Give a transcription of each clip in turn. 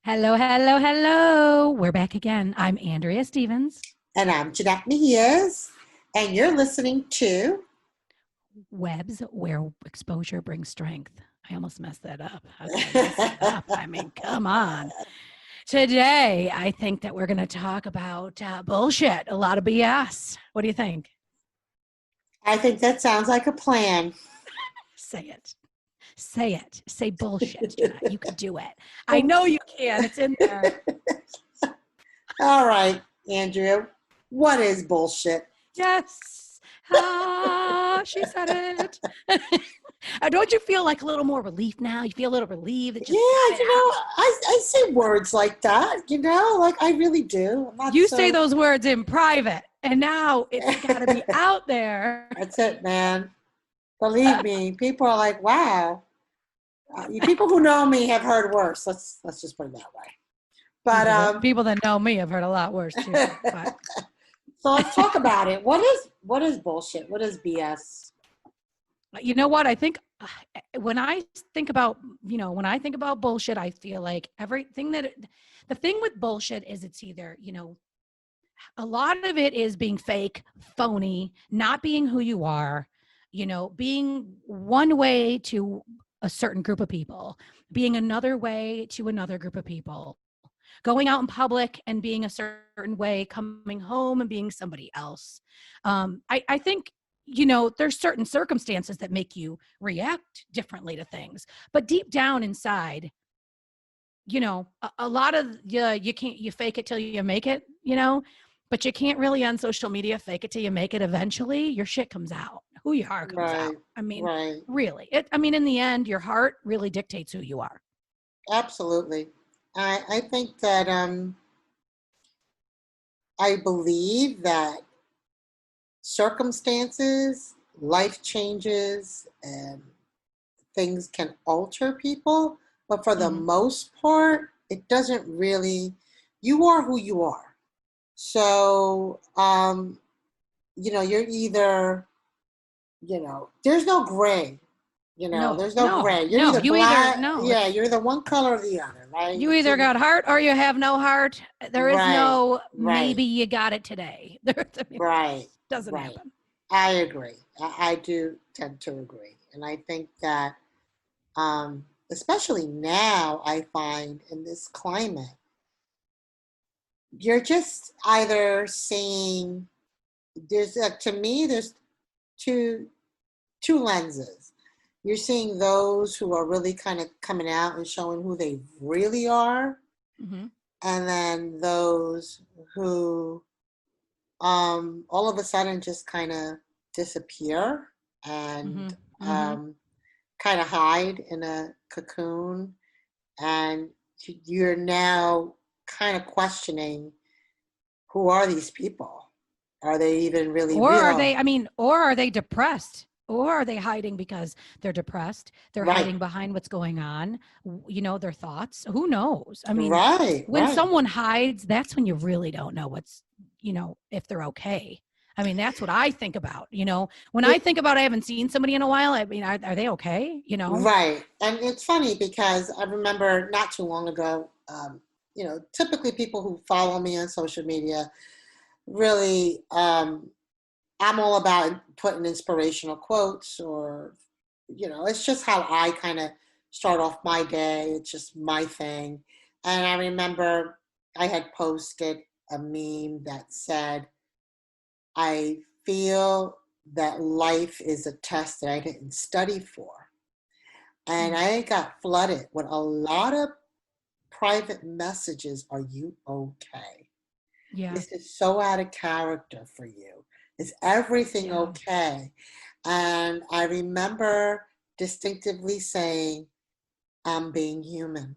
Hello, hello, hello. We're back again. I'm Andrea Stevens. And I'm Jeanette Mejias, and you're listening to Webs where exposure brings strength. I almost messed that up. How could I mess that up? I mean, come on. Today, I think that we're going to talk about bullshit, a lot of BS. What do you think? I think that sounds like a plan. Say it. Say it. Say bullshit, Jenna. You can do it. I know you can. It's in there. All right, Andrea, what is bullshit? Yes. Ah, she said it. Don't you feel like a little more relief now? You feel a little relieved that Yeah, just got it out. I say words like that, like I really do. I'm not You say so. those words in private, and now it's got to be out there. That's it, man. Believe me, people are like, wow. People who know me have heard worse. Let's just put it that way. But People that know me have heard a lot worse too. But so let's talk about it. What is bullshit? What is BS? you know what? I think when I think about bullshit, I feel like the thing with bullshit is it's either, a lot of it is being fake, phony, not being who you are, being one way to a certain group of people, being another way to another group of people, going out in public and being a certain way, coming home and being somebody else. I think, there's certain circumstances that make you react differently to things, but deep down inside, a lot of you fake it till you make it, but you can't really on social media fake it till you make it. Eventually your shit comes out. Who you are comes out. Right, I mean, right. really, in the end, your heart really dictates who you are. Absolutely. I think that I believe that circumstances, life changes, and things can alter people, but for the Mm-hmm. most part, it doesn't really. You are who you are. So, you're either, there's no gray. No, There's no no, gray. You're no. either You either black. no. Yeah, It's you're either one color or the other, right? you It's either either got heart or you have no heart. There is right, no right, maybe you got it today. It right, doesn't right. happen. I agree. I do tend to agree. And I think that, especially now, I find in this climate, you're just either seeing, to me, there's two, two lenses. You're seeing those who are really kind of coming out and showing who they really are, Mm-hmm. and then those who all of a sudden just kind of disappear Mm-hmm. and Mm-hmm. kind of hide in a cocoon, and you're now kind of questioning, who are these people? Are they even really Or are real? they, I mean, or are they depressed? Or are they hiding because they're depressed? They're Right, hiding behind what's going on, their thoughts. Who knows? I mean, right, when right. someone hides, that's when you really don't know if they're okay. I mean, that's what I think about. When I Yeah, think about I haven't seen somebody in a while, I mean, are they okay? right. And it's funny because I remember not too long ago, typically people who follow me on social media really, I'm all about putting inspirational quotes, or, it's just how I kind of start off my day. It's just my thing. And I remember I had posted a meme that said, I feel that life is a test that I didn't study for. And Mm. I got flooded with a lot of private messages. Are you okay? Yeah. This is so out of character for you. Is everything Yeah. okay? And I remember distinctively saying, I'm being human,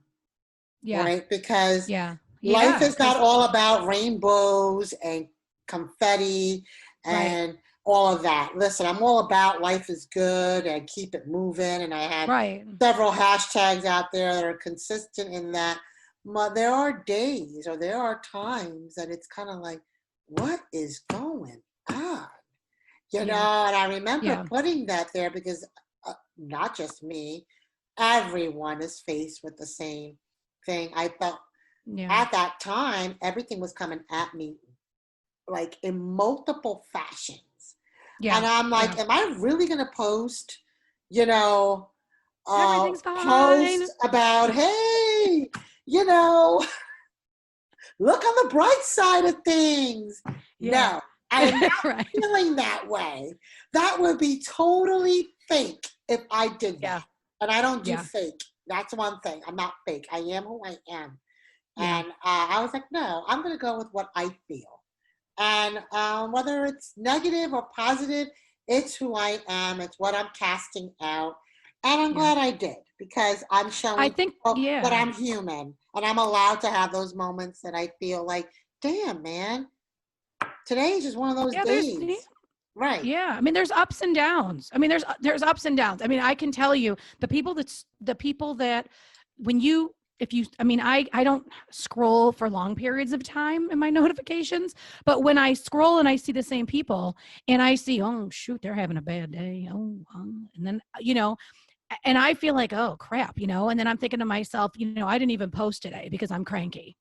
Yeah. right? Because Yeah. life Yeah. is not Because, all about rainbows and confetti right. and all of that. Listen, I'm all about life is good and keep it moving. And I have Right. several hashtags out there that are consistent in that. But there are days or there are times that it's kind of like, what is going on? Yeah. And I remember Yeah. putting that there because not just me, everyone is faced with the same thing. I felt Yeah. at that time, everything was coming at me like in multiple fashions. And Yeah. I'm Yeah. like, am I really going to post, you know, Everything's fine. post about, hey, you know, look on the bright side of things. Yeah. No, I am not Right. feeling that way. That would be totally fake if I did Yeah. that. And I don't do Yeah. fake. That's one thing. I'm not fake. I am who I am. Yeah. And I was like, no, I'm going to go with what I feel. And whether it's negative or positive, it's who I am. It's what I'm casting out. And I'm Yeah. glad I did because I'm I showing think, people that yeah. I'm human and I'm allowed to have those moments that I feel like, damn, man, today is just one of those Yeah, days. Right. yeah. I mean, there's ups and downs. I mean, there's ups and downs. I mean, I can tell you the people that when you if you I mean, I don't scroll for long periods of time in my notifications, but when I scroll and I see the same people and I see, oh shoot, they're having a bad day. And then and I feel like, oh crap, and then I'm thinking to myself, I didn't even post today because I'm cranky.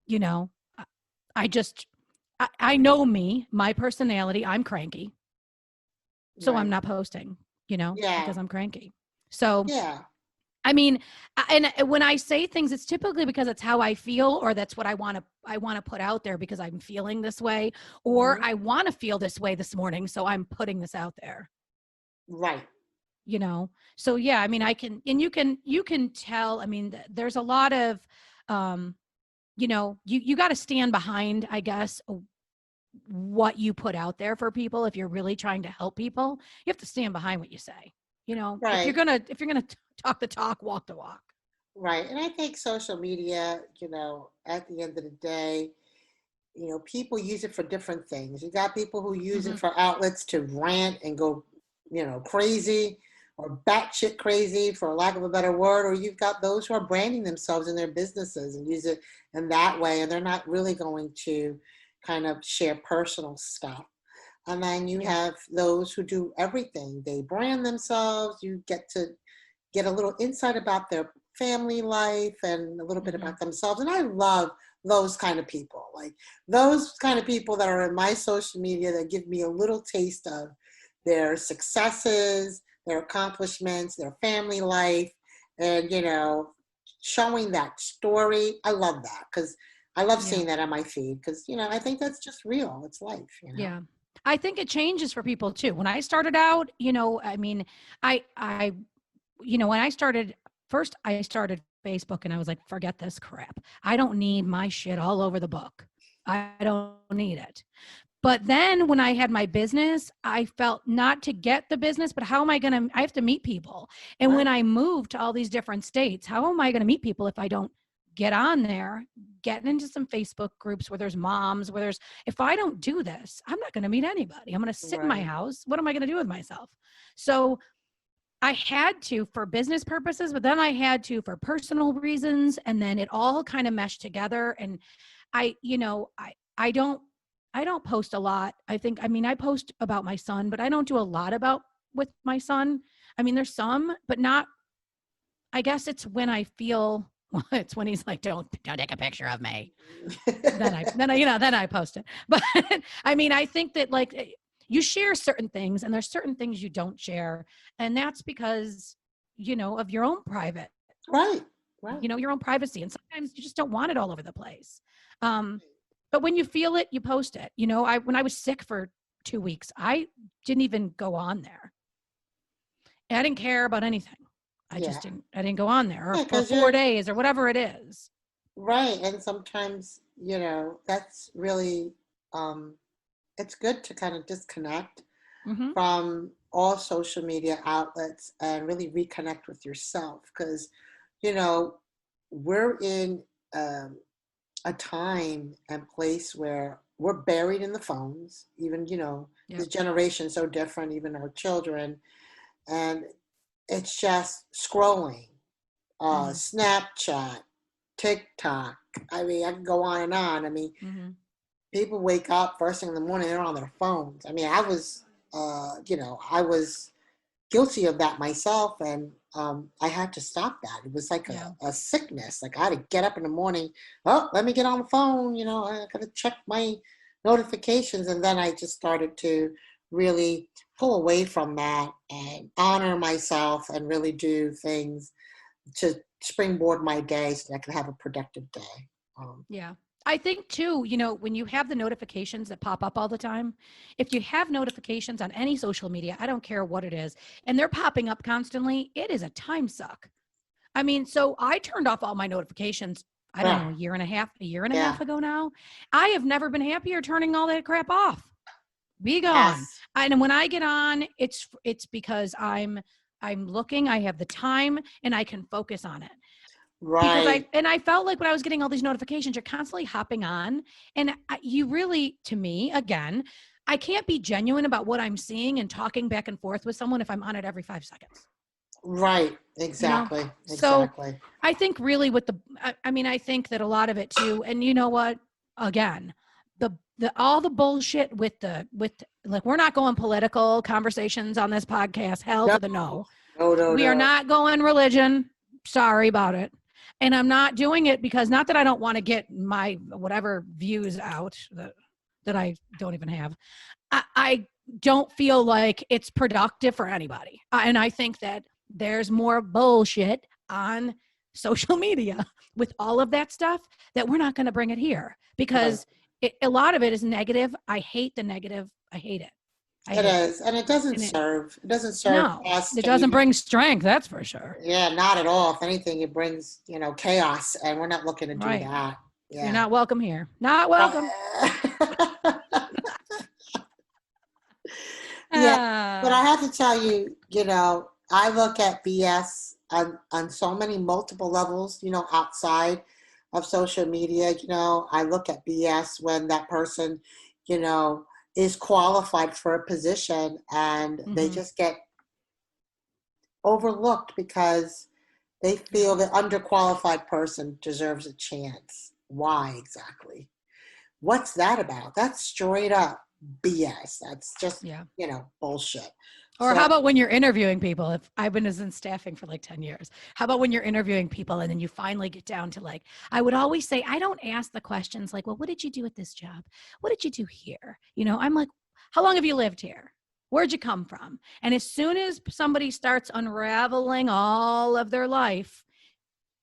You know, I I just I know me, my personality, I'm cranky. So I'm Right. not posting, Yeah. because I'm cranky. So, Yeah. I mean, and when I say things, it's typically because it's how I feel, or that's what I want to put out there because I'm feeling this way, or Hmm. I want to feel this way this morning. So I'm putting this out there, Right. you know? So yeah, I mean, and you can tell, I mean, there's a lot of, um, you got to stand behind, I guess, what you put out there for people. If you're really trying to help people, you have to stand behind what you say. If you're Right. gonna talk the talk, walk the walk. Right. And I think social media, at the end of the day, people use it for different things. You got people who use it Hmm. for outlets to rant and go, crazy or batshit crazy, for lack of a better word, or you've got those who are branding themselves in their businesses and use it in that way, and they're not really going to kind of share personal stuff. And then you Yeah. have those who do everything. They brand themselves. You get to get a little insight about their family life and a little bit Hmm. about themselves. And I love those kind of people, like those kind of people that are in my social media that give me a little taste of their successes, their accomplishments, their family life, and, showing that story. I love that because I love Yeah. seeing that on my feed because, I think that's just real. It's life. Yeah. I think it changes for people too. When I started out, I mean, I when I started first, I started Facebook and I was like, forget this crap. I don't need my shit all over the book. I don't need it. But then when I had my business, I felt not to get the business, but how am I going to, I have to meet people. And when Right, I moved to all these different states, how am I going to meet people if I don't get on there, get into some Facebook groups where there's moms, if I don't do this, I'm not going to meet anybody. I'm going to sit in my right, house. What am I going to do with myself? So I had to for business purposes, but then I had to for personal reasons. And then it all kind of meshed together. And I, I don't post a lot. I mean, I post about my son, but I don't do a lot about with my son. I mean, there's some, but not, I guess it's when I feel, well, it's when he's like, don't take a picture of me. Then I post it. But I mean, I think that like you share certain things and there's certain things you don't share. And that's because, of your own private, right, right. your own privacy. And sometimes you just don't want it all over the place. Um, but when you feel it, you post it. When I was sick for 2 weeks, I didn't even go on there. I didn't care about anything. Yeah, I didn't go on there or yeah, for because four you're days or whatever it is. right. And sometimes, that's really, it's good to kind of disconnect Hmm. from all social media outlets and really reconnect with yourself because, you know, we're in um, a time and place where we're buried in the phones, even, this Yep. generation so different, even our children. And it's just scrolling, Hmm. Snapchat, TikTok. I mean, I can go on and on. I mean, Hmm. people wake up first thing in the morning, they're on their phones. I mean, I was guilty of that myself, and I had to stop that. It was like Yeah. a sickness. Like I had to get up in the morning. Oh, let me get on the phone. I got to check my notifications, and then I just started to really pull away from that and honor myself and really do things to springboard my day so that I can have a productive day. Yeah. I think too, when you have the notifications that pop up all the time, if you have notifications on any social media, I don't care what it is, and they're popping up constantly, it is a time suck. I mean, so I turned off all my notifications, I don't know, Yeah, a year and a yeah, half ago now. I have never been happier turning all that crap off. Be gone. yes, And when I get on, it's because I'm looking, I have the time and I can focus on it. Because right. I felt like when I was getting all these notifications, you're constantly hopping on, and you really, to me, again, I can't be genuine about what I'm seeing and talking back and forth with someone if I'm on it every 5 seconds. Right, You know, exactly, so exactly. I think really with I mean, I think that a lot of it too, and you know what? Again, the all the bullshit with like we're not going political conversations on this podcast. Hell No, to the no. no, no, We are no. not going religion. Sorry about it. And I'm not doing it because not that I don't want to get my whatever views out that I don't even have. I don't feel like it's productive for anybody. And I think that there's more bullshit on social media with all of that stuff that we're not going to bring it here Right. because a lot of it is negative. I hate the negative. I hate it. I It hate it. is, and it doesn't And serve. It doesn't serve no, us it to doesn't even. bring strength. That's for sure. Yeah, not at all. If anything, it brings chaos, and we're not looking to do Right. that. You're Yeah. not welcome here. Not welcome. Yeah, but I Ah, have to tell you, I look at BS on so many multiple levels, outside of social media. I look at BS when that person, you know, is qualified for a position and they mm-hmm. just get overlooked because they Yeah. feel the underqualified person deserves a chance. Why exactly? What's that about? That's straight up BS. That's just, Yeah. bullshit. Or So, how about when you're interviewing people? If I've been in staffing for like 10 years, how about when you're interviewing people and then you finally get down to like, I would always say, I don't ask the questions like, well, what did you do at this job? What did you do here? I'm like, how long have you lived here? Where'd you come from? And as soon as somebody starts unraveling all of their life,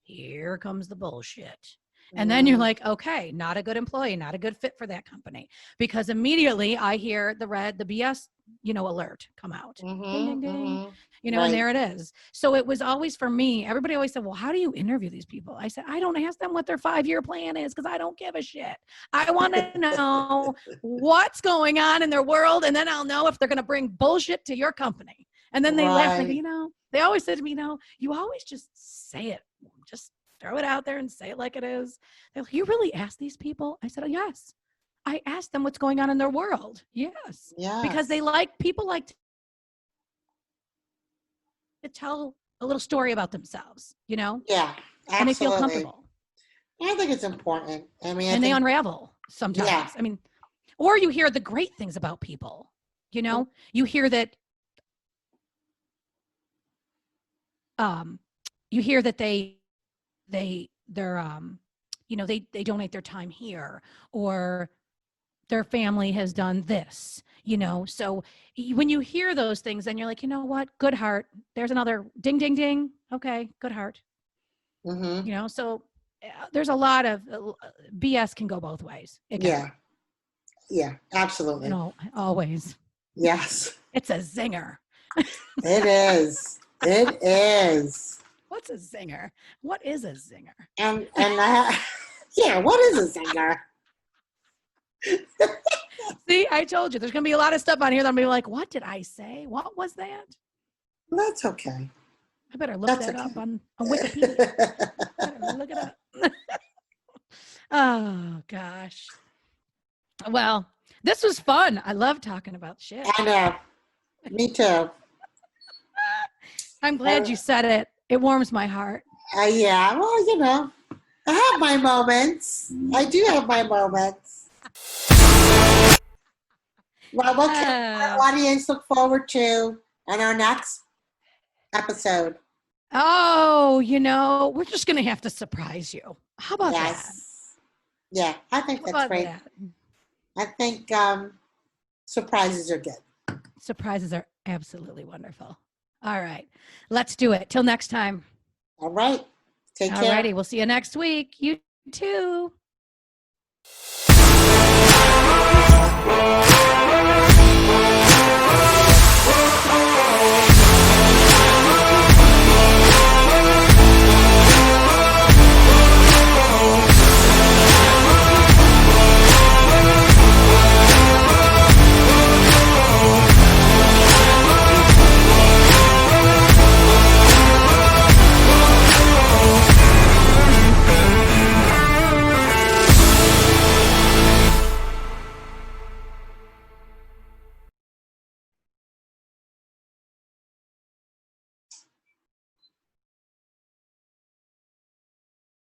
here comes the bullshit. And then you're mm, like, okay, not a good employee, not a good fit for that company. Because immediately I hear the BS, alert come out. Ding, ding, ding. And right. there it is. So it was always for me, everybody always said, well, how do you interview these people? I said, I don't ask them what their 5-year plan is because I don't give a shit. I want to know what's going on in their world. And then I'll know if they're going to bring bullshit to your company. And then they laugh and they Right. go, they always said to me, you always just say it. Just throw it out there and say it like it is. They're like, you really ask these people? I said, oh, yes. I asked them what's going on in their world. Yes. Because Yes. people like to tell a little story about themselves, Yeah, and they feel absolutely. comfortable I think it's important. I mean, I and they think, unravel yeah. sometimes. I mean, or you hear the great things about people, you hear that, um, they're, they donate their time here or their family has done this, so when you hear those things, then you're like, you know what, good heart, there's another ding ding ding, okay, good heart, Hmm. so there's a lot of BS can go both ways, it can, Yeah. Yeah, absolutely. always, Yes, it's a zinger. it is. It is. What's a zinger? What is a zinger? And yeah, what is a singer? See, I told you there's gonna be a lot of stuff on here that I'm gonna be like, what did I say, what was that? That's okay. I better look That's that up okay. on Wikipedia. Better look it up. Oh gosh. Well, this was fun. I love talking about shit. I know. Me too. I'm glad Uh, you said it. It warms my heart. yeah, well, I have my moments. I do have my moments. Well, what can Uh, our audience look forward to on our next episode. Oh, we're just going to have to surprise you. How about that? Yeah, I think How that's about great. that? I think surprises are good. Surprises are absolutely wonderful. All right. Let's do it. Till next time. All right. Take All care. righty. We'll see you next week. You too.